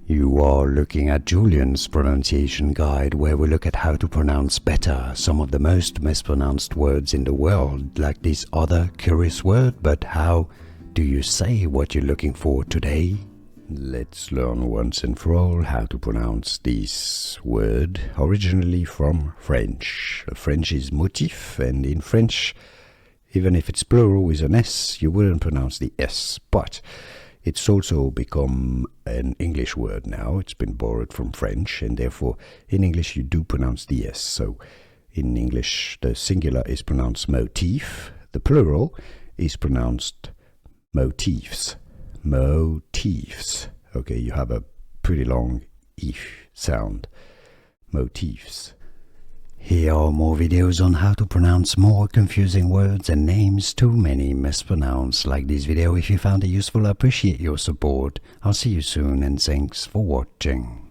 You are looking at Julian's pronunciation guide, where we look at how to pronounce better some of the most mispronounced words in the world, like this other curious word. But how do you say what you're looking for today? Let's learn once and for all how to pronounce this word, originally from French. French is motif, and in French, even if it's plural with an S, you wouldn't pronounce the S, but it's also become an English word now. It's been borrowed from French, and therefore in English you do pronounce the S. So in English the singular is pronounced motif, the plural is pronounced motifs. Motifs. Okay, you have a pretty long "if" sound. Motifs. Here are more videos on how to pronounce more confusing words and names too many mispronounced. Like this video if you found it useful. I appreciate your support. I'll see you soon, and thanks for watching.